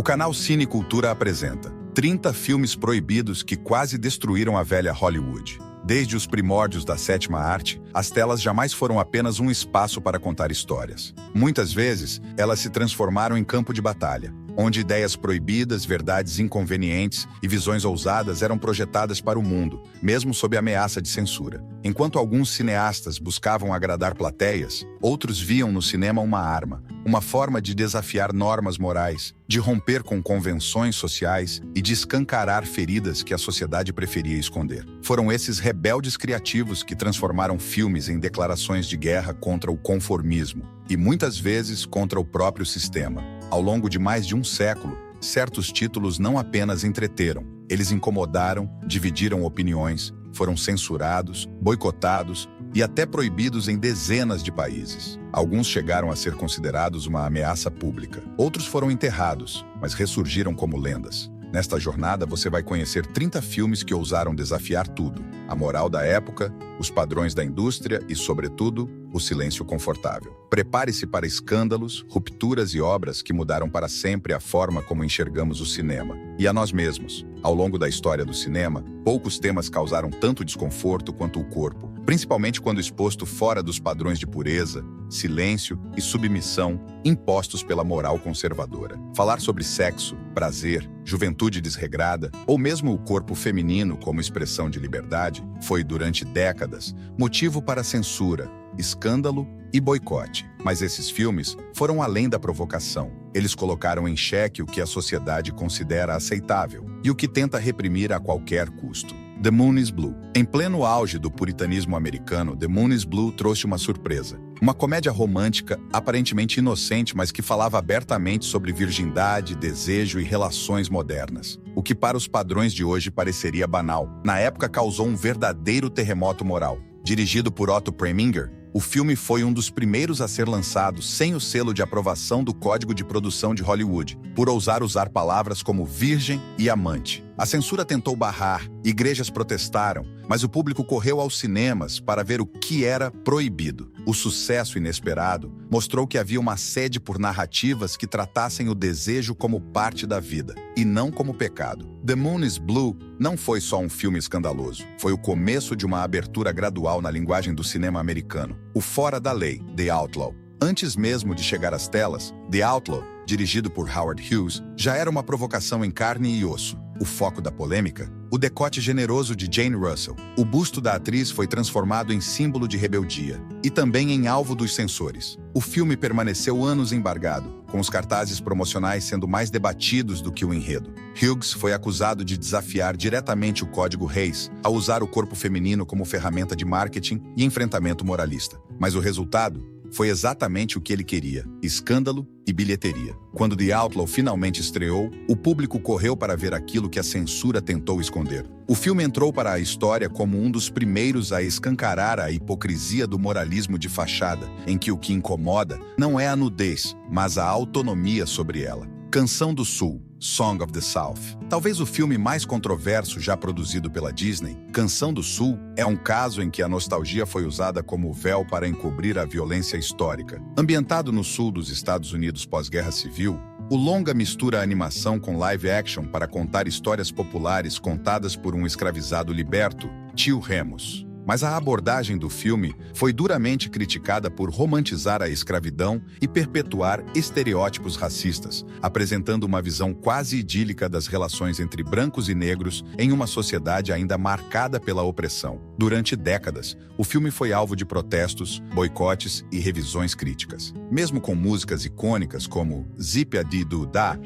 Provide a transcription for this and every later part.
canal Cine Cultura apresenta 30 filmes proibidos que quase destruíram a velha Hollywood. Desde os primórdios da sétima arte, as telas jamais foram apenas um espaço para contar histórias. Muitas vezes, elas se transformaram em campo de batalha, onde ideias proibidas, verdades inconvenientes e visões ousadas eram projetadas para o mundo, mesmo sob ameaça de censura. Enquanto alguns cineastas buscavam agradar plateias, outros viam no cinema uma arma, uma forma de desafiar normas morais, de romper com convenções sociais e de escancarar feridas que a sociedade preferia esconder. Foram esses rebeldes criativos que transformaram filmes em declarações de guerra contra o conformismo e muitas vezes contra o próprio sistema. Ao longo de mais de um século, certos títulos não apenas entreteram, eles incomodaram, dividiram opiniões, foram censurados, boicotados e até proibidos em dezenas de países. Alguns chegaram a ser considerados uma ameaça pública. Outros foram enterrados, mas ressurgiram como lendas. Nesta jornada, você vai conhecer 30 filmes que ousaram desafiar tudo: a moral da época, os padrões da indústria e, sobretudo, o silêncio confortável. Prepare-se para escândalos, rupturas e obras que mudaram para sempre a forma como enxergamos o cinema e a nós mesmos. Ao longo da história do cinema, poucos temas causaram tanto desconforto quanto o corpo, principalmente quando exposto fora dos padrões de pureza, silêncio e submissão impostos pela moral conservadora. Falar sobre sexo, prazer, juventude desregrada ou mesmo o corpo feminino como expressão de liberdade foi, durante décadas, motivo para censura, escândalo e boicote. Mas esses filmes foram além da provocação. Eles colocaram em xeque o que a sociedade considera aceitável e o que tenta reprimir a qualquer custo. The Moon is Blue. Em pleno auge do puritanismo americano, The Moon is Blue trouxe uma surpresa. Uma comédia romântica, aparentemente inocente, mas que falava abertamente sobre virgindade, desejo e relações modernas. O que para os padrões de hoje pareceria banal, na época causou um verdadeiro terremoto moral. Dirigido por Otto Preminger, o filme foi um dos primeiros a ser lançado sem o selo de aprovação do Código de Produção de Hollywood, por ousar usar palavras como virgem e amante. A censura tentou barrar, igrejas protestaram, mas o público correu aos cinemas para ver o que era proibido. O sucesso inesperado mostrou que havia uma sede por narrativas que tratassem o desejo como parte da vida, e não como pecado. The Moon is Blue não foi só um filme escandaloso, foi o começo de uma abertura gradual na linguagem do cinema americano. O fora da lei, The Outlaw. Antes mesmo de chegar às telas, The Outlaw, dirigido por Howard Hughes, já era uma provocação em carne e osso. O foco da polêmica? O decote generoso de Jane Russell. O busto da atriz foi transformado em símbolo de rebeldia e também em alvo dos censores. O filme permaneceu anos embargado, com os cartazes promocionais sendo mais debatidos do que o enredo. Hughes foi acusado de desafiar diretamente o Código Reis ao usar o corpo feminino como ferramenta de marketing e enfrentamento moralista. Mas o resultado foi exatamente o que ele queria: escândalo e bilheteria. Quando The Outlaw finalmente estreou, o público correu para ver aquilo que a censura tentou esconder. O filme entrou para a história como um dos primeiros a escancarar a hipocrisia do moralismo de fachada, em que o que incomoda não é a nudez, mas a autonomia sobre ela. Canção do Sul, Song of the South. Talvez o filme mais controverso já produzido pela Disney, Canção do Sul é um caso em que a nostalgia foi usada como véu para encobrir a violência histórica. Ambientado no sul dos Estados Unidos pós-Guerra Civil, o longa mistura animação com live action para contar histórias populares contadas por um escravizado liberto, Tio Remus. Mas a abordagem do filme foi duramente criticada por romantizar a escravidão e perpetuar estereótipos racistas, apresentando uma visão quase idílica das relações entre brancos e negros em uma sociedade ainda marcada pela opressão. Durante décadas, o filme foi alvo de protestos, boicotes e revisões críticas. Mesmo com músicas icônicas como Zip-a-dee-doo-dah,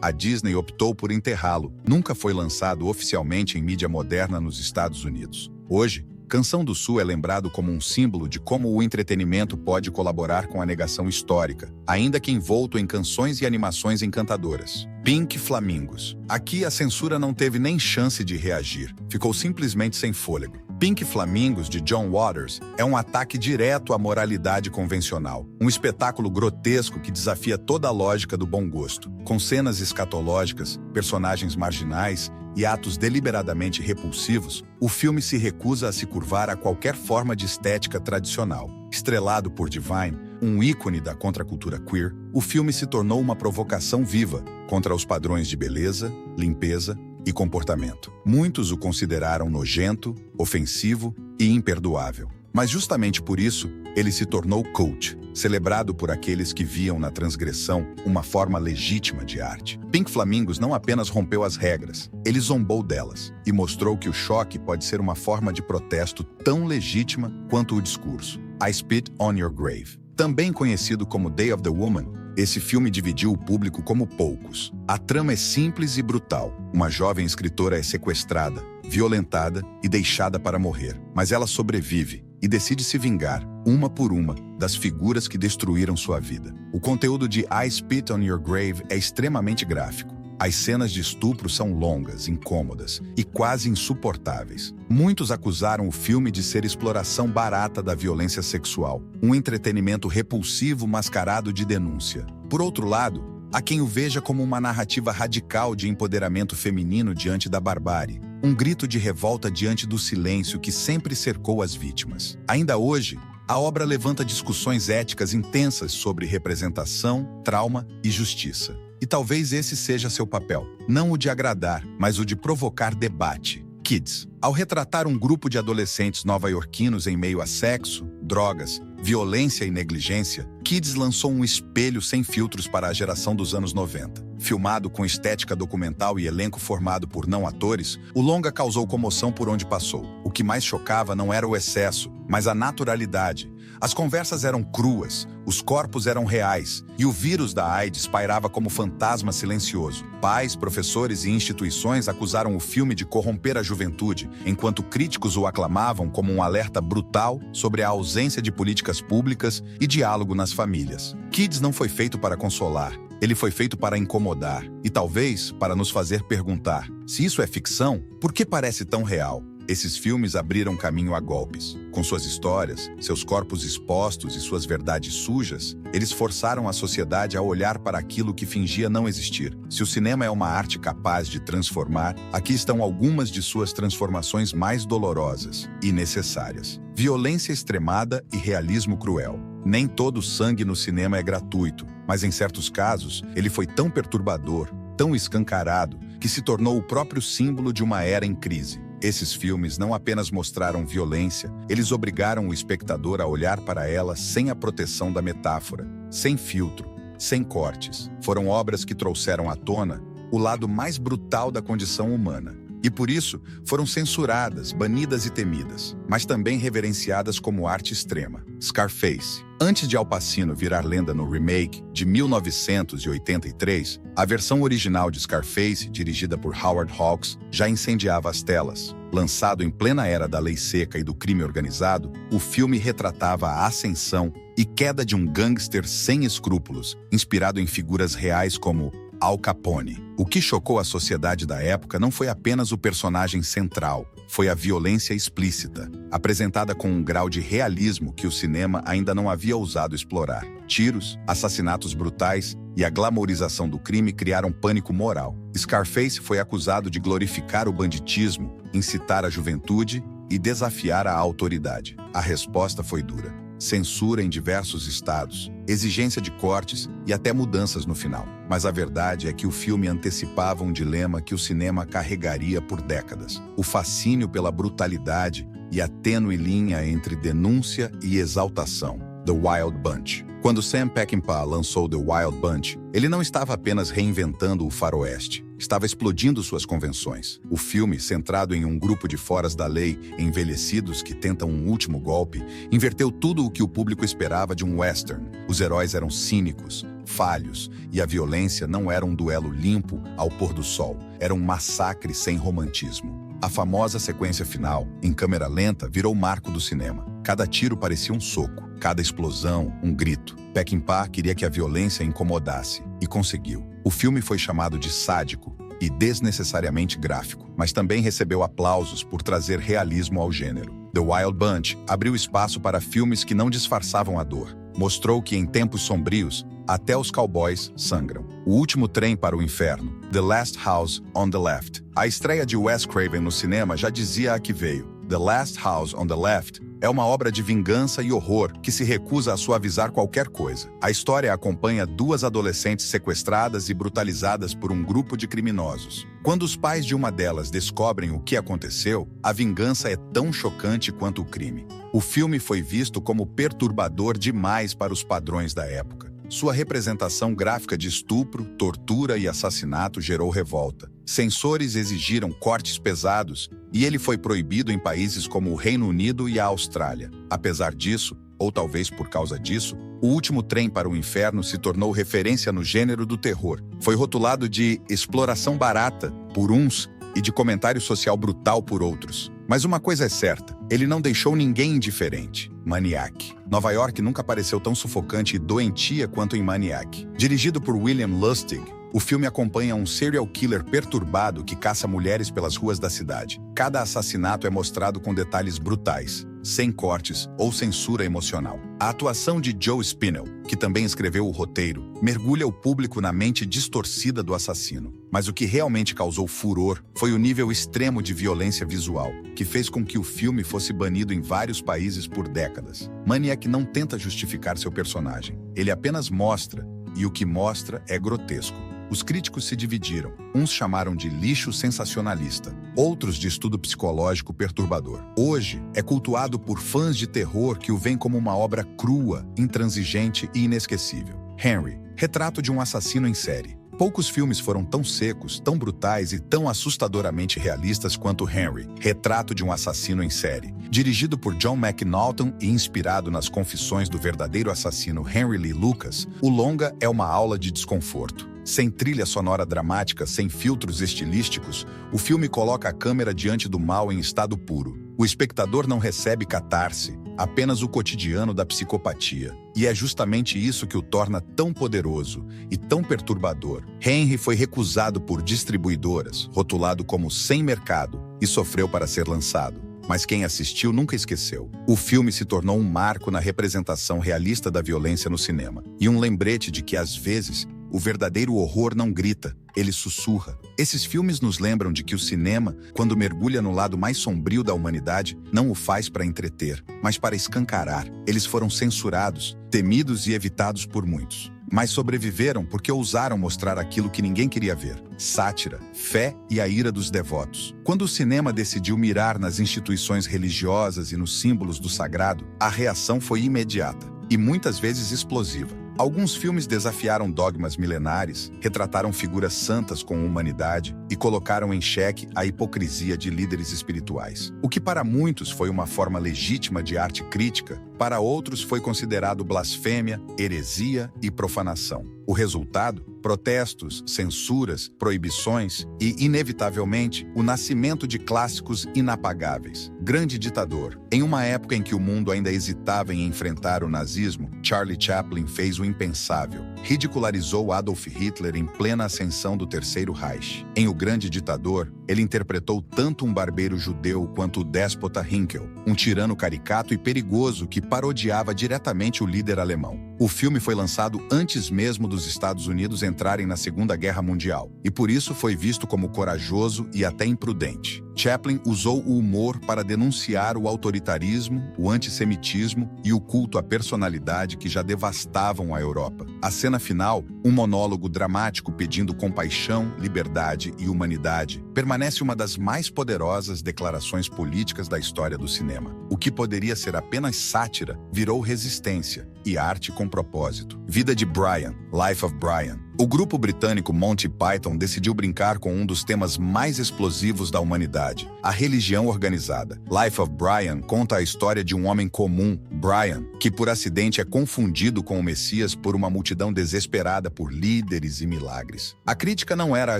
a Disney optou por enterrá-lo. Nunca foi lançado oficialmente em mídia moderna nos Estados Unidos. Hoje, Canção do Sul é lembrado como um símbolo de como o entretenimento pode colaborar com a negação histórica, ainda que envolto em canções e animações encantadoras. Pink Flamingos. Aqui a censura não teve nem chance de reagir, ficou simplesmente sem fôlego. Pink Flamingos, de John Waters, é um ataque direto à moralidade convencional. Um espetáculo grotesco que desafia toda a lógica do bom gosto. Com cenas escatológicas, personagens marginais e atos deliberadamente repulsivos, o filme se recusa a se curvar a qualquer forma de estética tradicional. Estrelado por Divine, um ícone da contracultura queer, o filme se tornou uma provocação viva contra os padrões de beleza, limpeza e comportamento. Muitos o consideraram nojento, ofensivo e imperdoável. Mas justamente por isso, ele se tornou cult, celebrado por aqueles que viam na transgressão uma forma legítima de arte. Pink Flamingos não apenas rompeu as regras, ele zombou delas e mostrou que o choque pode ser uma forma de protesto tão legítima quanto o discurso. I Spit on Your Grave. Também conhecido como Day of the Woman, esse filme dividiu o público como poucos. A trama é simples e brutal. Uma jovem escritora é sequestrada, violentada e deixada para morrer. Mas ela sobrevive e decide se vingar, uma por uma, das figuras que destruíram sua vida. O conteúdo de I Spit on Your Grave é extremamente gráfico. As cenas de estupro são longas, incômodas e quase insuportáveis. Muitos acusaram o filme de ser exploração barata da violência sexual, um entretenimento repulsivo mascarado de denúncia. Por outro lado, há quem o veja como uma narrativa radical de empoderamento feminino diante da barbárie, um grito de revolta diante do silêncio que sempre cercou as vítimas. Ainda hoje, a obra levanta discussões éticas intensas sobre representação, trauma e justiça. E talvez esse seja seu papel, não o de agradar, mas o de provocar debate. Kids. Ao retratar um grupo de adolescentes nova-iorquinos em meio a sexo, drogas, violência e negligência, Kids lançou um espelho sem filtros para a geração dos anos 90. Filmado com estética documental e elenco formado por não atores, o longa causou comoção por onde passou. O que mais chocava não era o excesso, mas a naturalidade. As conversas eram cruas, os corpos eram reais, e o vírus da AIDS pairava como fantasma silencioso. Pais, professores e instituições acusaram o filme de corromper a juventude, enquanto críticos o aclamavam como um alerta brutal sobre a ausência de políticas públicas e diálogo nas famílias. Kids não foi feito para consolar, ele foi feito para incomodar, e talvez para nos fazer perguntar: se isso é ficção, por que parece tão real? Esses filmes abriram caminho a golpes. Com suas histórias, seus corpos expostos e suas verdades sujas, eles forçaram a sociedade a olhar para aquilo que fingia não existir. Se o cinema é uma arte capaz de transformar, aqui estão algumas de suas transformações mais dolorosas e necessárias. Violência extremada e realismo cruel. Nem todo sangue no cinema é gratuito, mas em certos casos, ele foi tão perturbador, tão escancarado, que se tornou o próprio símbolo de uma era em crise. Esses filmes não apenas mostraram violência, eles obrigaram o espectador a olhar para ela sem a proteção da metáfora, sem filtro, sem cortes. Foram obras que trouxeram à tona o lado mais brutal da condição humana. E por isso, foram censuradas, banidas e temidas, mas também reverenciadas como arte extrema. Scarface. Antes de Al Pacino virar lenda no remake de 1983, a versão original de Scarface, dirigida por Howard Hawks, já incendiava as telas. Lançado em plena era da lei seca e do crime organizado, o filme retratava a ascensão e queda de um gangster sem escrúpulos, inspirado em figuras reais como Al Capone. O que chocou a sociedade da época não foi apenas o personagem central, foi a violência explícita, apresentada com um grau de realismo que o cinema ainda não havia ousado explorar. Tiros, assassinatos brutais e a glamourização do crime criaram pânico moral. Scarface foi acusado de glorificar o banditismo, incitar a juventude e desafiar a autoridade. A resposta foi dura. Censura em diversos estados, exigência de cortes e até mudanças no final. Mas a verdade é que o filme antecipava um dilema que o cinema carregaria por décadas: o fascínio pela brutalidade e a tênue linha entre denúncia e exaltação. The Wild Bunch. Quando Sam Peckinpah lançou The Wild Bunch, ele não estava apenas reinventando o faroeste, estava explodindo suas convenções. O filme, centrado em um grupo de foras da lei, envelhecidos que tentam um último golpe, inverteu tudo o que o público esperava de um western. Os heróis eram cínicos, falhos, e a violência não era um duelo limpo ao pôr do sol, era um massacre sem romantismo. A famosa sequência final, em câmera lenta, virou o marco do cinema. Cada tiro parecia um soco, cada explosão, um grito. Peckinpah queria que a violência incomodasse, e conseguiu. O filme foi chamado de sádico e desnecessariamente gráfico, mas também recebeu aplausos por trazer realismo ao gênero. The Wild Bunch abriu espaço para filmes que não disfarçavam a dor. Mostrou que em tempos sombrios, até os cowboys sangram. O Último Trem para o Inferno, The Last House on the Left. A estreia de Wes Craven no cinema já dizia a que veio. The Last House on the Left é uma obra de vingança e horror que se recusa a suavizar qualquer coisa. A história acompanha duas adolescentes sequestradas e brutalizadas por um grupo de criminosos. Quando os pais de uma delas descobrem o que aconteceu, a vingança é tão chocante quanto o crime. O filme foi visto como perturbador demais para os padrões da época. Sua representação gráfica de estupro, tortura e assassinato gerou revolta. Censores exigiram cortes pesados e ele foi proibido em países como o Reino Unido e a Austrália. Apesar disso, ou talvez por causa disso, O Último Trem para o Inferno se tornou referência no gênero do terror. Foi rotulado de exploração barata por uns e de comentário social brutal por outros. Mas uma coisa é certa, ele não deixou ninguém indiferente. Maniac. Nova York nunca pareceu tão sufocante e doentia quanto em Maniac. Dirigido por William Lustig, o filme acompanha um serial killer perturbado que caça mulheres pelas ruas da cidade. Cada assassinato é mostrado com detalhes brutais, sem cortes ou censura emocional. A atuação de Joe Spinell, que também escreveu o roteiro, mergulha o público na mente distorcida do assassino. Mas o que realmente causou furor foi o nível extremo de violência visual, que fez com que o filme fosse banido em vários países por décadas. Maniac não tenta justificar seu personagem, ele apenas mostra, e o que mostra é grotesco. Os críticos se dividiram. Uns chamaram de lixo sensacionalista, outros de estudo psicológico perturbador. Hoje, é cultuado por fãs de terror que o veem como uma obra crua, intransigente e inesquecível. Henry, retrato de um assassino em série. Poucos filmes foram tão secos, tão brutais e tão assustadoramente realistas quanto Henry, retrato de um assassino em série. Dirigido por John McNaughton e inspirado nas confissões do verdadeiro assassino Henry Lee Lucas, o longa é uma aula de desconforto. Sem trilha sonora dramática, sem filtros estilísticos, o filme coloca a câmera diante do mal em estado puro. O espectador não recebe catarse, apenas o cotidiano da psicopatia. E é justamente isso que o torna tão poderoso e tão perturbador. Henry foi recusado por distribuidoras, rotulado como sem mercado, e sofreu para ser lançado. Mas quem assistiu nunca esqueceu. O filme se tornou um marco na representação realista da violência no cinema. E um lembrete de que, às vezes, o verdadeiro horror não grita, ele sussurra. Esses filmes nos lembram de que o cinema, quando mergulha no lado mais sombrio da humanidade, não o faz para entreter, mas para escancarar. Eles foram censurados, temidos e evitados por muitos. Mas sobreviveram porque ousaram mostrar aquilo que ninguém queria ver: sátira, fé e a ira dos devotos. Quando o cinema decidiu mirar nas instituições religiosas e nos símbolos do sagrado, a reação foi imediata e muitas vezes explosiva. Alguns filmes desafiaram dogmas milenares, retrataram figuras santas com humanidade e colocaram em xeque a hipocrisia de líderes espirituais. O que para muitos foi uma forma legítima de arte crítica, para outros foi considerado blasfêmia, heresia e profanação. O resultado? Protestos, censuras, proibições e, inevitavelmente, o nascimento de clássicos inapagáveis. Grande Ditador. Em uma época em que o mundo ainda hesitava em enfrentar o nazismo, Charlie Chaplin fez o impensável. Ridicularizou Adolf Hitler em plena ascensão do Terceiro Reich. Em O Grande Ditador, ele interpretou tanto um barbeiro judeu quanto o déspota Hinkel, um tirano caricato e perigoso que parodiava diretamente o líder alemão. O filme foi lançado antes mesmo dos Estados Unidos entrarem na Segunda Guerra Mundial, e por isso foi visto como corajoso e até imprudente. Chaplin usou o humor para denunciar o autoritarismo, o antissemitismo e o culto à personalidade que já devastavam a Europa. A cena final, um monólogo dramático pedindo compaixão, liberdade e humanidade, permanece uma das mais poderosas declarações políticas da história do cinema. O que poderia ser apenas sátira virou resistência e arte com propósito. Vida de Brian, Life of Brian. O grupo britânico Monty Python decidiu brincar com um dos temas mais explosivos da humanidade, a religião organizada. Life of Brian conta a história de um homem comum, Brian, que por acidente é confundido com o Messias por uma multidão desesperada por líderes e milagres. A crítica não era a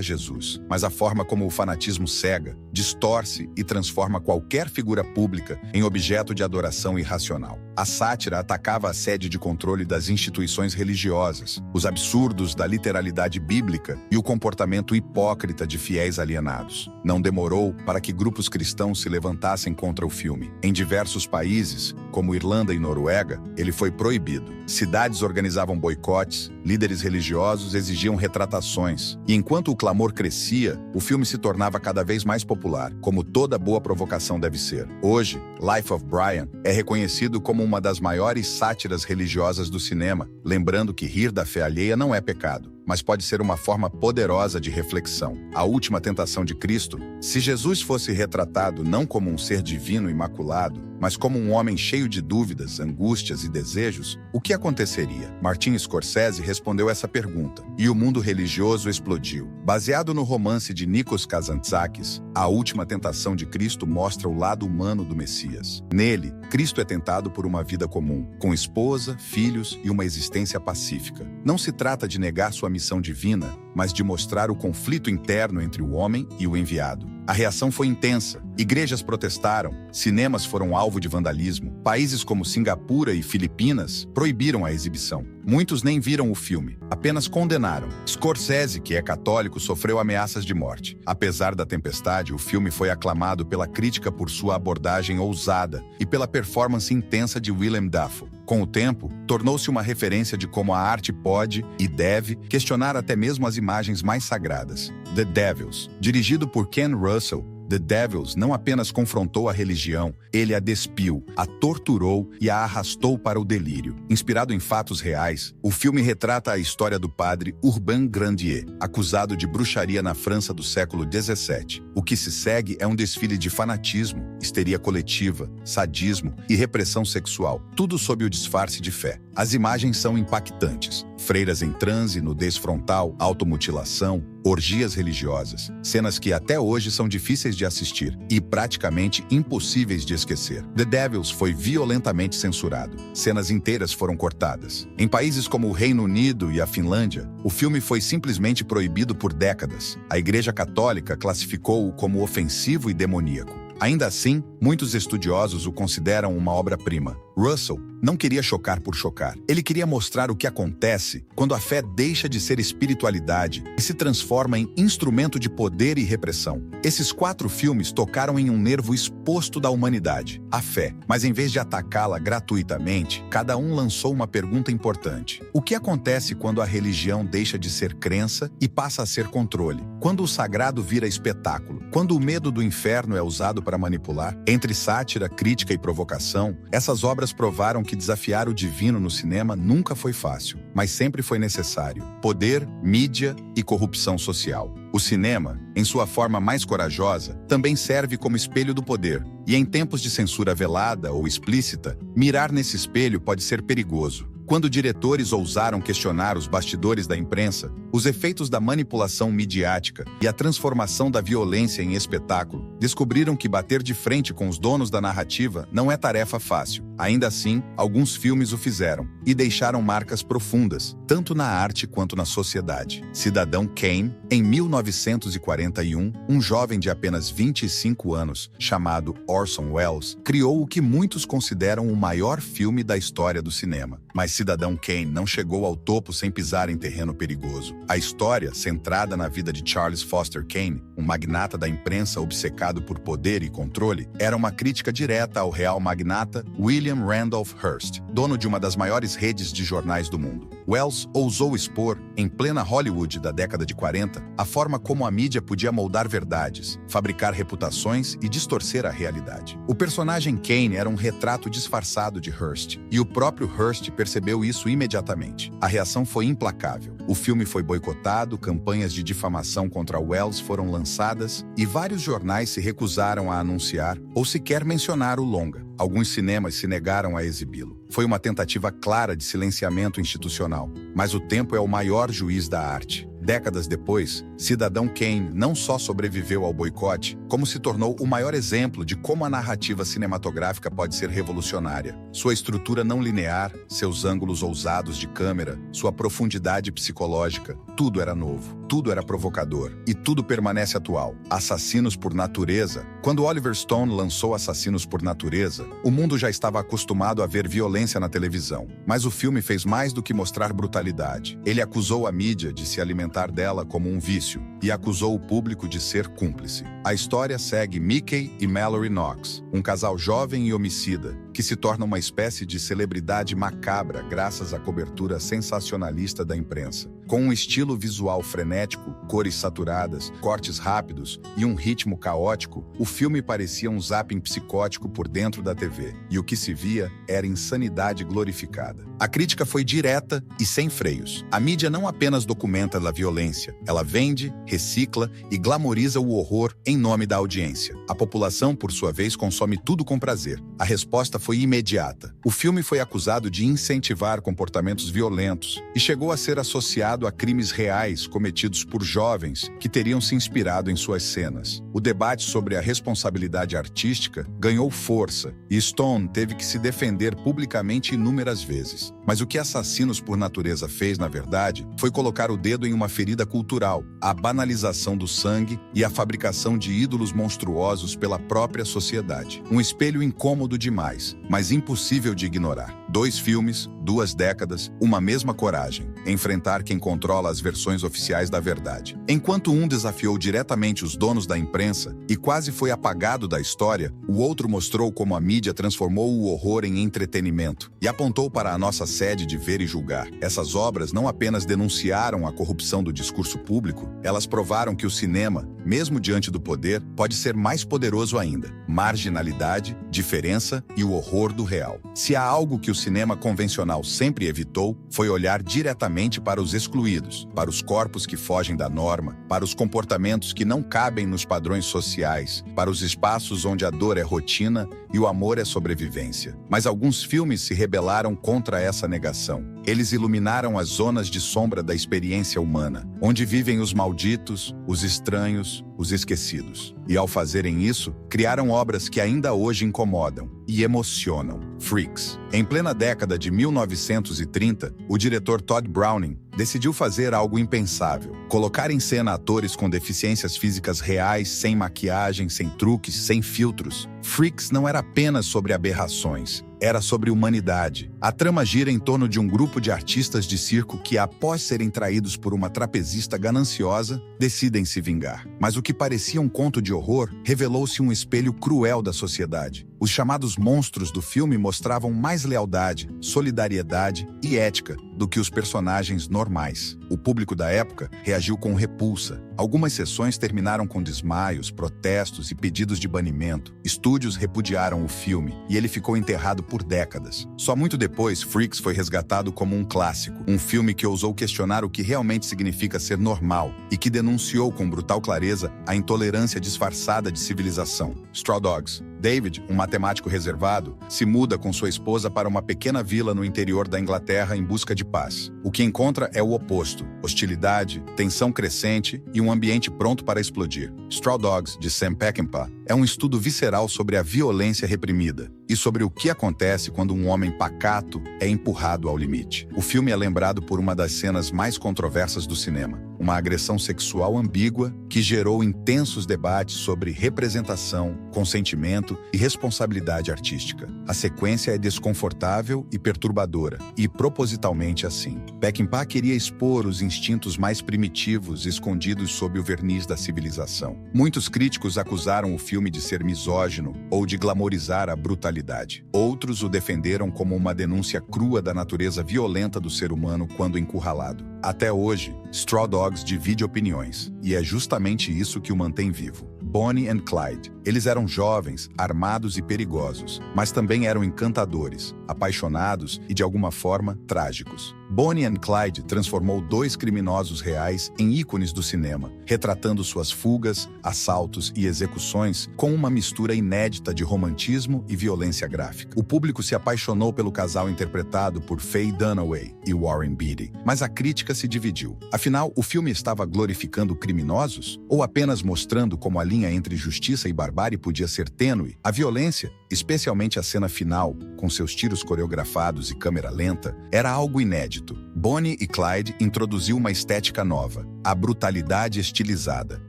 Jesus, mas a forma como o fanatismo cega, distorce e transforma qualquer figura pública em objeto de adoração irracional. A sátira atacava a sede de controle das instituições religiosas, os absurdos da literalidade bíblica e o comportamento hipócrita de fiéis alienados. Não demorou para que grupos cristãos se levantassem contra o filme. Em diversos países, como Irlanda e Noruega, ele foi proibido. Cidades organizavam boicotes, líderes religiosos exigiam retratações. E enquanto o clamor crescia, o filme se tornava cada vez mais popular, como toda boa provocação deve ser. Hoje, Life of Brian é reconhecido como uma das maiores sátiras religiosas do cinema, lembrando que rir da fé alheia não é pecado, mas pode ser uma forma poderosa de reflexão. A última tentação de Cristo, se Jesus fosse retratado não como um ser divino imaculado, mas como um homem cheio de dúvidas, angústias e desejos, o que aconteceria? Martin Scorsese respondeu essa pergunta, e o mundo religioso explodiu. Baseado no romance de Nikos Kazantzakis, A Última Tentação de Cristo mostra o lado humano do Messias. Nele, Cristo é tentado por uma vida comum, com esposa, filhos e uma existência pacífica. Não se trata de negar sua missão divina, mas de mostrar o conflito interno entre o homem e o enviado. A reação foi intensa. Igrejas protestaram, cinemas foram alvo de vandalismo, países como Singapura e Filipinas proibiram a exibição. Muitos nem viram o filme, apenas condenaram. Scorsese, que é católico, sofreu ameaças de morte. Apesar da tempestade, o filme foi aclamado pela crítica por sua abordagem ousada e pela performance intensa de Willem Dafoe. Com o tempo, tornou-se uma referência de como a arte pode e deve questionar até mesmo as imagens mais sagradas. The Devils, dirigido por Ken Russell, The Devils não apenas confrontou a religião, ele a despiu, a torturou e a arrastou para o delírio. Inspirado em fatos reais, o filme retrata a história do padre Urbain Grandier, acusado de bruxaria na França do século XVII. O que se segue é um desfile de fanatismo, histeria coletiva, sadismo e repressão sexual, tudo sob o disfarce de fé. As imagens são impactantes. Freiras em transe, nudez frontal, automutilação, orgias religiosas, cenas que até hoje são difíceis de assistir e praticamente impossíveis de esquecer. The Devils foi violentamente censurado. Cenas inteiras foram cortadas. Em países como o Reino Unido e a Finlândia, o filme foi simplesmente proibido por décadas. A Igreja Católica classificou-o como ofensivo e demoníaco. Ainda assim, muitos estudiosos o consideram uma obra-prima. Russell não queria chocar por chocar. Ele queria mostrar o que acontece quando a fé deixa de ser espiritualidade e se transforma em instrumento de poder e repressão. Esses 4 filmes tocaram em um nervo exposto da humanidade, a fé. Mas em vez de atacá-la gratuitamente, cada um lançou uma pergunta importante. O que acontece quando a religião deixa de ser crença e passa a ser controle? Quando o sagrado vira espetáculo? Quando o medo do inferno é usado para manipular? Entre sátira, crítica e provocação, essas obras provaram que desafiar o divino no cinema nunca foi fácil, mas sempre foi necessário. Poder, mídia e corrupção social. O cinema, em sua forma mais corajosa, também serve como espelho do poder. E em tempos de censura velada ou explícita, mirar nesse espelho pode ser perigoso. Quando diretores ousaram questionar os bastidores da imprensa, os efeitos da manipulação midiática e a transformação da violência em espetáculo, descobriram que bater de frente com os donos da narrativa não é tarefa fácil. Ainda assim, alguns filmes o fizeram e deixaram marcas profundas, tanto na arte quanto na sociedade. Cidadão Kane, em 1941, um jovem de apenas 25 anos, chamado Orson Welles, criou o que muitos consideram o maior filme da história do cinema. Mas Cidadão Kane não chegou ao topo sem pisar em terreno perigoso. A história, centrada na vida de Charles Foster Kane, um magnata da imprensa obcecado por poder e controle, era uma crítica direta ao real magnata William Randolph Hearst, dono de uma das maiores redes de jornais do mundo. Welles ousou expor, em plena Hollywood da década de 40, a forma como a mídia podia moldar verdades, fabricar reputações e distorcer a realidade. O personagem Kane era um retrato disfarçado de Hearst, e o próprio Hearst percebeu isso imediatamente. A reação foi implacável. O filme foi boicotado, campanhas de difamação contra Welles foram lançadas e vários jornais se recusaram a anunciar ou sequer mencionar o longa. Alguns cinemas se negaram a exibi-lo. Foi uma tentativa clara de silenciamento institucional, mas o tempo é o maior juiz da arte. Décadas depois, Cidadão Kane não só sobreviveu ao boicote, como se tornou o maior exemplo de como a narrativa cinematográfica pode ser revolucionária. Sua estrutura não linear, seus ângulos ousados de câmera, sua profundidade psicológica, tudo era novo. tudo era provocador. E tudo permanece atual. Assassinos por Natureza. Quando Oliver Stone lançou Assassinos por Natureza, o mundo já estava acostumado a ver violência na televisão. Mas o filme fez mais do que mostrar brutalidade. Ele acusou a mídia de se alimentar dela como um vício e acusou o público de ser cúmplice. A história segue Mickey e Mallory Knox, um casal jovem e homicida, que se torna uma espécie de celebridade macabra graças à cobertura sensacionalista da imprensa. Com um estilo visual frenético, cores saturadas, cortes rápidos e um ritmo caótico, o filme parecia um zapping psicótico por dentro da TV, e o que se via era insanidade glorificada. A crítica foi direta e sem freios. A mídia não apenas documenta a violência, ela vende, recicla e glamoriza o horror em nome da audiência. A população, por sua vez, consome tudo com prazer. A resposta foi imediata. O filme foi acusado de incentivar comportamentos violentos e chegou a ser associado a crimes reais cometidos por jovens que teriam se inspirado em suas cenas. O debate sobre a responsabilidade artística ganhou força e Stone teve que se defender publicamente inúmeras vezes. Mas o que Assassinos por Natureza fez, na verdade, foi colocar o dedo em uma ferida cultural, a banalização do sangue e a fabricação de ídolos monstruosos pela própria sociedade. Um espelho incômodo demais, mas impossível de ignorar. 2 filmes, 2 décadas, uma mesma coragem. Enfrentar quem controla as versões oficiais da verdade. Enquanto um desafiou diretamente os donos da imprensa e quase foi apagado da história, o outro mostrou como a mídia transformou o horror em entretenimento e apontou para a nossa sede de ver e julgar. Essas obras não apenas denunciaram a corrupção do discurso público, elas provaram que o cinema, mesmo diante do poder, pode ser mais poderoso ainda. Marginalidade, diferença e o horror do real. Se há algo que o cinema convencional sempre evitou, foi olhar diretamente para os excluídos, para os corpos que fogem da norma, para os comportamentos que não cabem nos padrões sociais, para os espaços onde a dor é rotina e o amor é sobrevivência. Mas alguns filmes se rebelaram contra essa negação. Eles iluminaram as zonas de sombra da experiência humana, onde vivem os malditos, os estranhos, os esquecidos. E ao fazerem isso, criaram obras que ainda hoje incomodam e emocionam. Freaks. Em plena década de 1930, o diretor Todd Browning decidiu fazer algo impensável: colocar em cena atores com deficiências físicas reais, sem maquiagem, sem truques, sem filtros. Freaks não era apenas sobre aberrações, era sobre humanidade. A trama gira em torno de um grupo de artistas de circo que, após serem traídos por uma trapezista gananciosa, decidem se vingar. Mas o que parecia um conto de horror revelou-se um espelho cruel da sociedade. Os chamados monstros do filme mostravam mais lealdade, solidariedade e ética do que os personagens normais. O público da época reagiu com repulsa. Algumas sessões terminaram com desmaios, protestos e pedidos de banimento. Estúdios repudiaram o filme e ele ficou enterrado por décadas. Só muito depois, Freaks foi resgatado como um clássico, um filme que ousou questionar o que realmente significa ser normal e que denunciou com brutal clareza a intolerância disfarçada de civilização. Straw Dogs. David, um matemático reservado, se muda com sua esposa para uma pequena vila no interior da Inglaterra em busca de paz. O que encontra é o oposto: hostilidade, tensão crescente e um ambiente pronto para explodir. Straw Dogs, de Sam Peckinpah, é um estudo visceral sobre a violência reprimida e sobre o que acontece quando um homem pacato é empurrado ao limite. O filme é lembrado por uma das cenas mais controversas do cinema: uma agressão sexual ambígua que gerou intensos debates sobre representação, consentimento e responsabilidade artística. A sequência é desconfortável e perturbadora, e propositalmente assim. Peckinpah queria expor os instintos mais primitivos escondidos sob o verniz da civilização. Muitos críticos acusaram o filme de ser misógino ou de glamorizar a brutalidade. Outros o defenderam como uma denúncia crua da natureza violenta do ser humano quando encurralado. Até hoje, Straw Dogs divide opiniões, e é justamente isso que o mantém vivo. Bonnie and Clyde. Eles eram jovens, armados e perigosos, mas também eram encantadores, apaixonados e, de alguma forma, trágicos. Bonnie and Clyde transformou 2 criminosos reais em ícones do cinema, retratando suas fugas, assaltos e execuções com uma mistura inédita de romantismo e violência gráfica. O público se apaixonou pelo casal interpretado por Faye Dunaway e Warren Beatty, mas a crítica se dividiu. Afinal, o filme estava glorificando criminosos ou apenas mostrando como a linha entre justiça e barbárie podia ser tênue? A violência, especialmente a cena final, com seus tiros coreografados e câmera lenta, era algo inédito. Bonnie e Clyde introduziu uma estética nova, a brutalidade estilizada.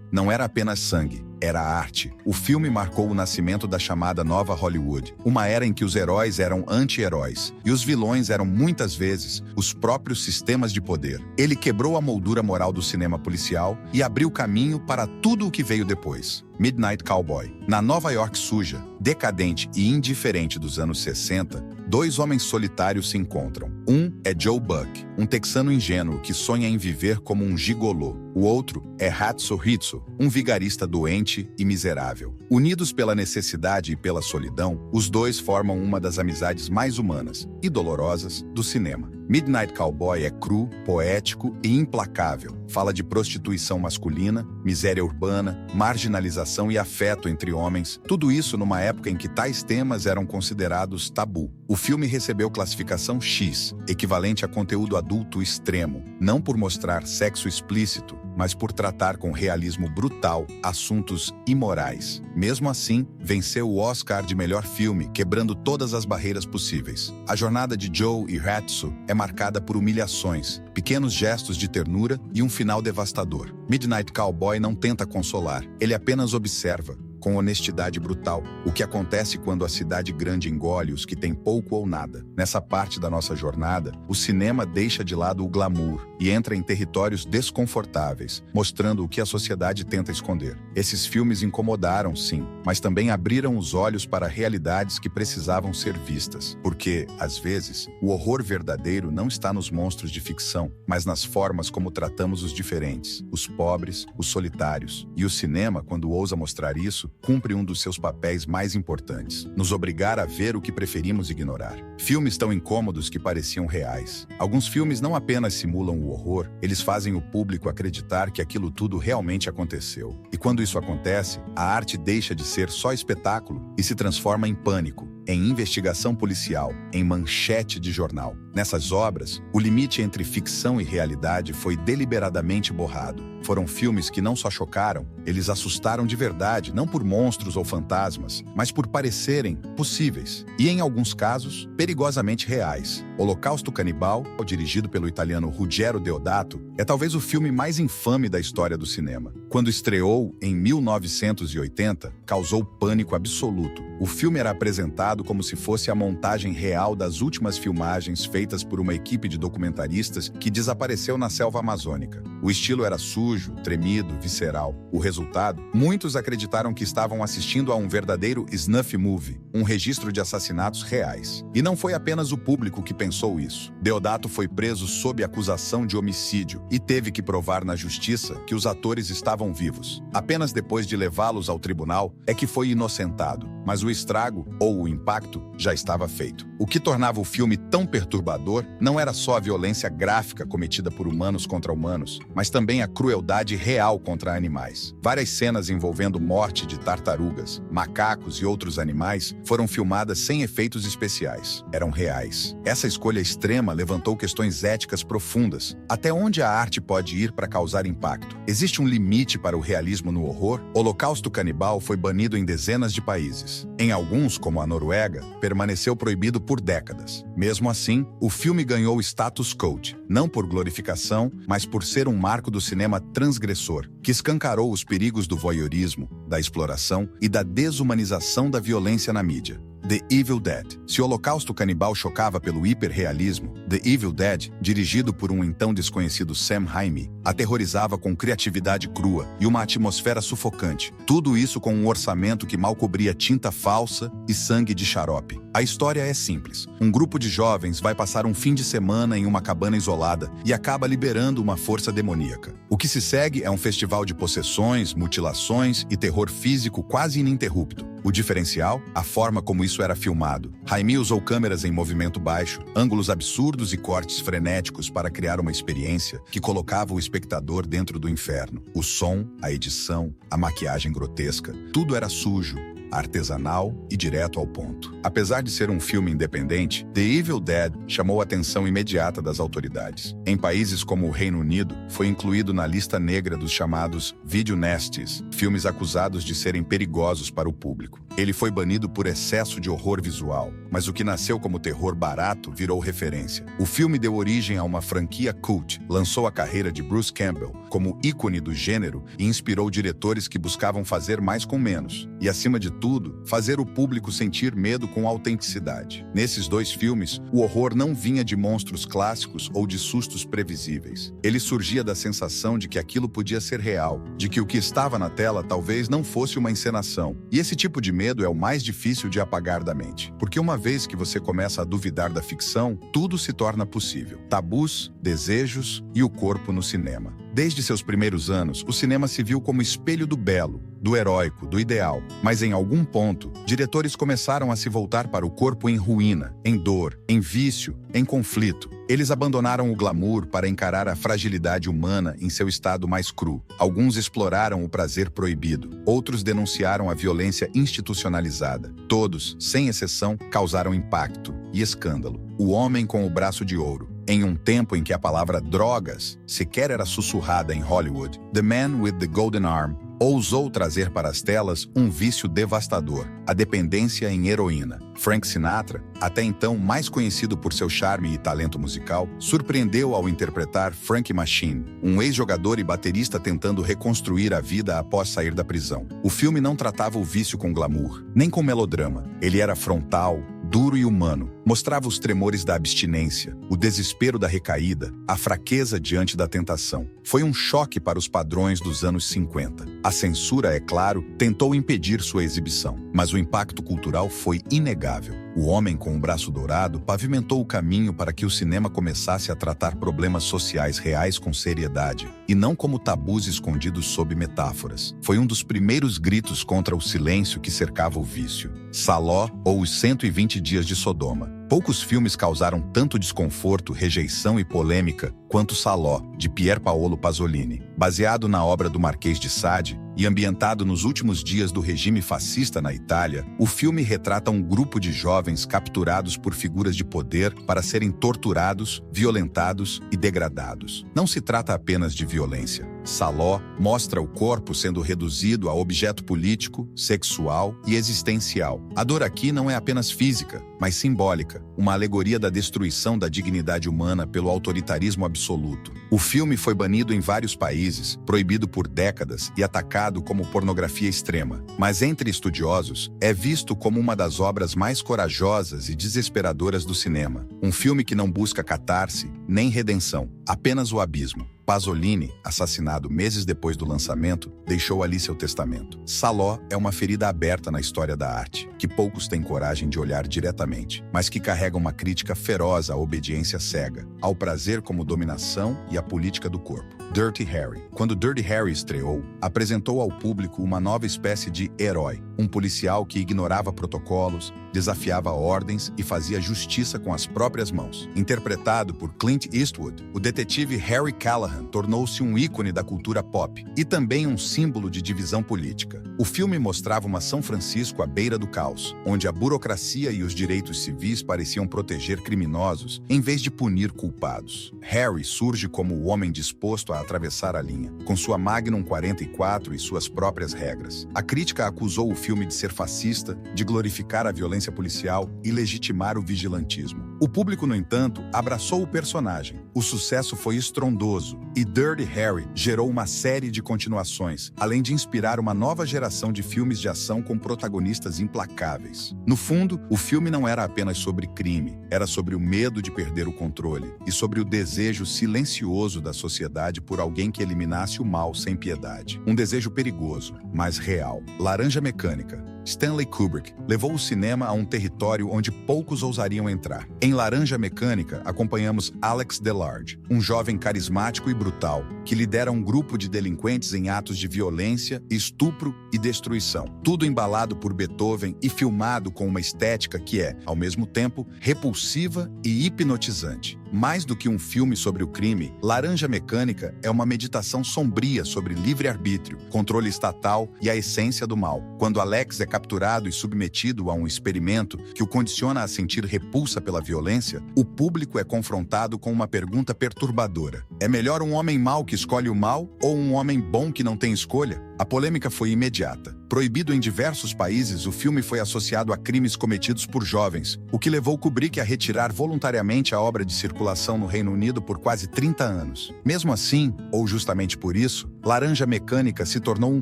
Não era apenas sangue, era arte. O filme marcou o nascimento da chamada Nova Hollywood, uma era em que os heróis eram anti-heróis e os vilões eram muitas vezes os próprios sistemas de poder. Ele quebrou a moldura moral do cinema policial e abriu caminho para tudo o que veio depois. Midnight Cowboy. Na Nova York suja, decadente e indiferente dos anos 60, dois homens solitários se encontram. Um é Joe Buck, um texano ingênuo que sonha em viver como um gigolô. O outro é Hatso Ritsu, um vigarista doente e miserável. Unidos pela necessidade e pela solidão, os dois formam uma das amizades mais humanas e dolorosas do cinema. Midnight Cowboy é cru, poético e implacável. Fala de prostituição masculina, miséria urbana, marginalização e afeto entre homens. Tudo isso numa época em que tais temas eram considerados tabu. O filme recebeu classificação X, equivalente a conteúdo adulto extremo, não por mostrar sexo explícito, mas por tratar com realismo brutal assuntos imorais. Mesmo assim, venceu o Oscar de melhor filme, quebrando todas as barreiras possíveis. A jornada de Joe e Hatsu é marcada por humilhações, pequenos gestos de ternura e um final devastador. Midnight Cowboy não tenta consolar, ele apenas observa, com honestidade brutal, o que acontece quando a cidade grande engole os que têm pouco ou nada. Nessa parte da nossa jornada, o cinema deixa de lado o glamour e entra em territórios desconfortáveis, mostrando o que a sociedade tenta esconder. Esses filmes incomodaram, sim, mas também abriram os olhos para realidades que precisavam ser vistas. Porque, às vezes, o horror verdadeiro não está nos monstros de ficção, mas nas formas como tratamos os diferentes, os pobres, os solitários. E o cinema, quando ousa mostrar isso, cumpre um dos seus papéis mais importantes: nos obrigar a ver o que preferimos ignorar. Filmes tão incômodos que pareciam reais. Alguns filmes não apenas simulam o horror, eles fazem o público acreditar que aquilo tudo realmente aconteceu. E quando isso acontece, a arte deixa de ser só espetáculo e se transforma em pânico, em investigação policial, em manchete de jornal. Nessas obras, o limite entre ficção e realidade foi deliberadamente borrado. Foram filmes que não só chocaram, eles assustaram de verdade, não por monstros ou fantasmas, mas por parecerem possíveis e, em alguns casos, perigosamente reais. Holocausto Canibal, dirigido pelo italiano Ruggero Deodato, é talvez o filme mais infame da história do cinema. Quando estreou, em 1980, causou pânico absoluto. O filme era apresentado como se fosse a montagem real das últimas filmagens feitas por uma equipe de documentaristas que desapareceu na selva amazônica. O estilo era sujo, tremido, visceral. O resultado? Muitos acreditaram que estavam assistindo a um verdadeiro snuff movie, um registro de assassinatos reais. E não foi apenas o público que pensou isso. Deodato foi preso sob acusação de homicídio e teve que provar na justiça que os atores estavam vivos. Apenas depois de levá-los ao tribunal é que foi inocentado, mas o estrago, ou o impacto, já estava feito. O que tornava o filme tão perturbador não era só a violência gráfica cometida por humanos contra humanos, mas também a crueldade real contra animais. Várias cenas envolvendo morte de tartarugas, macacos e outros animais foram filmadas sem efeitos especiais. Eram reais. Essa escolha extrema levantou questões éticas profundas. Até onde a arte pode ir para causar impacto? Existe um limite para o realismo no horror? Holocausto Canibal foi banido em dezenas de países. Em alguns, como a Noruega, permaneceu proibido por décadas. Mesmo assim, o filme ganhou status cult, não por glorificação, mas por ser um marco do cinema transgressor, que escancarou os perigos do voyeurismo, da exploração e da desumanização da violência na mídia. The Evil Dead. Se o Holocausto Canibal chocava pelo hiperrealismo, The Evil Dead, dirigido por um então desconhecido Sam Raimi, aterrorizava com criatividade crua e uma atmosfera sufocante. Tudo isso com um orçamento que mal cobria tinta falsa e sangue de xarope. A história é simples. Um grupo de jovens vai passar um fim de semana em uma cabana isolada e acaba liberando uma força demoníaca. O que se segue é um festival de possessões, mutilações e terror físico quase ininterrupto. O diferencial? A forma como isso era filmado. Raimi usou câmeras em movimento baixo, ângulos absurdos e cortes frenéticos para criar uma experiência que colocava o espectador dentro do inferno. O som, a edição, a maquiagem grotesca, tudo era sujo, artesanal e direto ao ponto. Apesar de ser um filme independente, The Evil Dead chamou a atenção imediata das autoridades. Em países como o Reino Unido, foi incluído na lista negra dos chamados video nasties, filmes acusados de serem perigosos para o público. Ele foi banido por excesso de horror visual, mas o que nasceu como terror barato virou referência. O filme deu origem a uma franquia cult, lançou a carreira de Bruce Campbell como ícone do gênero e inspirou diretores que buscavam fazer mais com menos. E, acima de tudo, fazer o público sentir medo com autenticidade. Nesses dois filmes, o horror não vinha de monstros clássicos ou de sustos previsíveis. Ele surgia da sensação de que aquilo podia ser real, de que o que estava na tela talvez não fosse uma encenação. E esse tipo de medo é o mais difícil de apagar da mente, porque uma vez que você começa a duvidar da ficção, tudo se torna possível. Tabus, desejos e o corpo no cinema. Desde seus primeiros anos, o cinema se viu como espelho do belo, do heróico, do ideal. Mas em algum ponto, diretores começaram a se voltar para o corpo em ruína, em dor, em vício, em conflito. Eles abandonaram o glamour para encarar a fragilidade humana em seu estado mais cru. Alguns exploraram o prazer proibido, outros denunciaram a violência institucionalizada. Todos, sem exceção, causaram impacto e escândalo. O Homem com o Braço de Ouro. Em um tempo em que a palavra drogas sequer era sussurrada em Hollywood, The Man with the Golden Arm ousou trazer para as telas um vício devastador, a dependência em heroína. Frank Sinatra, até então mais conhecido por seu charme e talento musical, surpreendeu ao interpretar Frank Machine, um ex-jogador e baterista tentando reconstruir a vida após sair da prisão. O filme não tratava o vício com glamour, nem com melodrama. Ele era frontal, duro e humano. Mostrava os tremores da abstinência, o desespero da recaída, a fraqueza diante da tentação. Foi um choque para os padrões dos anos 50. A censura, é claro, tentou impedir sua exibição, mas o impacto cultural foi inegável. O Homem com o Braço Dourado pavimentou o caminho para que o cinema começasse a tratar problemas sociais reais com seriedade, e não como tabus escondidos sob metáforas. Foi um dos primeiros gritos contra o silêncio que cercava o vício. Saló ou Os 120 Dias de Sodoma. Poucos filmes causaram tanto desconforto, rejeição e polêmica quanto Saló, de Pier Paolo Pasolini. Baseado na obra do Marquês de Sade e ambientado nos últimos dias do regime fascista na Itália, o filme retrata um grupo de jovens capturados por figuras de poder para serem torturados, violentados e degradados. Não se trata apenas de violência. Saló mostra o corpo sendo reduzido a objeto político, sexual e existencial. A dor aqui não é apenas física, mas simbólica, uma alegoria da destruição da dignidade humana pelo autoritarismo absoluto. O filme foi banido em vários países, proibido por décadas e atacado como pornografia extrema. Mas entre estudiosos, é visto como uma das obras mais corajosas e desesperadoras do cinema. Um filme que não busca catarse, nem redenção, apenas o abismo. Pasolini, assassinado meses depois do lançamento, deixou ali seu testamento. Saló é uma ferida aberta na história da arte, que poucos têm coragem de olhar diretamente, mas que carrega uma crítica feroz à obediência cega, ao prazer como dominação e à política do corpo. Dirty Harry. Quando Dirty Harry estreou, apresentou ao público uma nova espécie de herói, um policial que ignorava protocolos, desafiava ordens e fazia justiça com as próprias mãos. Interpretado por Clint Eastwood, o detetive Harry Callahan tornou-se um ícone da cultura pop e também um símbolo de divisão política. O filme mostrava uma São Francisco à beira do caos, onde a burocracia e os direitos civis pareciam proteger criminosos em vez de punir culpados. Harry surge como o homem disposto a atravessar a linha, com sua Magnum 44 e suas próprias regras. A crítica acusou o filme de ser fascista, de glorificar a violência policial e legitimar o vigilantismo. O público, no entanto, abraçou o personagem. O sucesso foi estrondoso e Dirty Harry gerou uma série de continuações, além de inspirar uma nova geração de filmes de ação com protagonistas implacáveis. No fundo, o filme não era apenas sobre crime, era sobre o medo de perder o controle e sobre o desejo silencioso da sociedade por alguém que eliminasse o mal sem piedade. Um desejo perigoso, mas real. Laranja Mecânica. Stanley Kubrick levou o cinema a um território onde poucos ousariam entrar. Em Laranja Mecânica, acompanhamos Alex DeLarge, um jovem carismático e brutal, que lidera um grupo de delinquentes em atos de violência, estupro e destruição. Tudo embalado por Beethoven e filmado com uma estética que é, ao mesmo tempo, repulsiva e hipnotizante. Mais do que um filme sobre o crime, Laranja Mecânica é uma meditação sombria sobre livre-arbítrio, controle estatal e a essência do mal. Quando Alex é capturado e submetido a um experimento que o condiciona a sentir repulsa pela violência, o público é confrontado com uma pergunta perturbadora. É melhor um homem mau que escolhe o mal ou um homem bom que não tem escolha? A polêmica foi imediata. Proibido em diversos países, o filme foi associado a crimes cometidos por jovens, o que levou Kubrick a retirar voluntariamente a obra de circulação no Reino Unido por quase 30 anos. Mesmo assim, ou justamente por isso, Laranja Mecânica se tornou um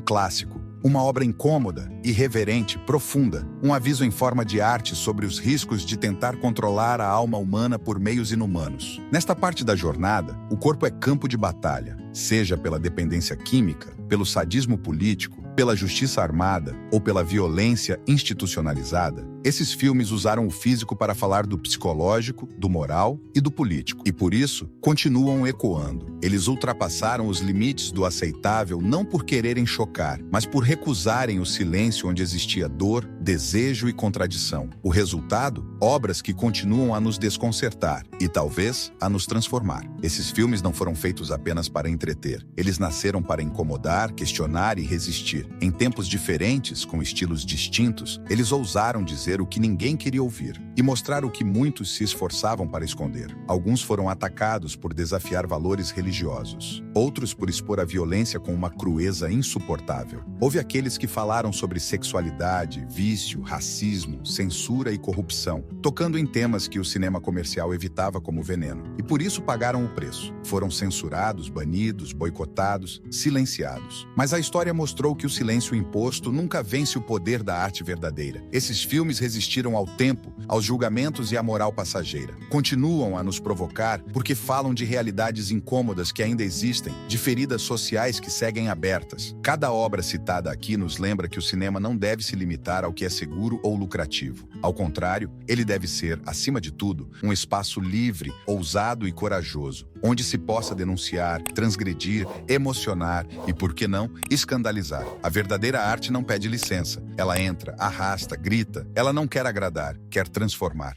clássico. Uma obra incômoda, irreverente, profunda, um aviso em forma de arte sobre os riscos de tentar controlar a alma humana por meios inumanos. Nesta parte da jornada, o corpo é campo de batalha, seja pela dependência química, pelo sadismo político, pela justiça armada ou pela violência institucionalizada. Esses filmes usaram o físico para falar do psicológico, do moral e do político. E por isso, continuam ecoando. Eles ultrapassaram os limites do aceitável não por quererem chocar, mas por recusarem o silêncio onde existia dor, desejo e contradição. O resultado? Obras que continuam a nos desconcertar e, talvez, a nos transformar. Esses filmes não foram feitos apenas para entreter. Eles nasceram para incomodar, questionar e resistir. Em tempos diferentes, com estilos distintos, eles ousaram dizer o que ninguém queria ouvir e mostrar o que muitos se esforçavam para esconder. Alguns foram atacados por desafiar valores religiosos, outros por expor a violência com uma crueza insuportável. Houve aqueles que falaram sobre sexualidade, vício, racismo, censura e corrupção, tocando em temas que o cinema comercial evitava como veneno. E por isso pagaram o preço. Foram censurados, banidos, boicotados, silenciados. Mas a história mostrou que o silêncio imposto nunca vence o poder da arte verdadeira. Esses filmes resistiram ao tempo, aos julgamentos e à moral passageira. Continuam a nos provocar porque falam de realidades incômodas que ainda existem, de feridas sociais que seguem abertas. Cada obra citada aqui nos lembra que o cinema não deve se limitar ao que é seguro ou lucrativo. Ao contrário, ele deve ser, acima de tudo, um espaço livre, ousado e corajoso, onde se possa denunciar, transgredir, emocionar e, por que não, escandalizar. A verdadeira arte não pede licença. Ela entra, arrasta, grita. Ela não quer agradar, quer transformar.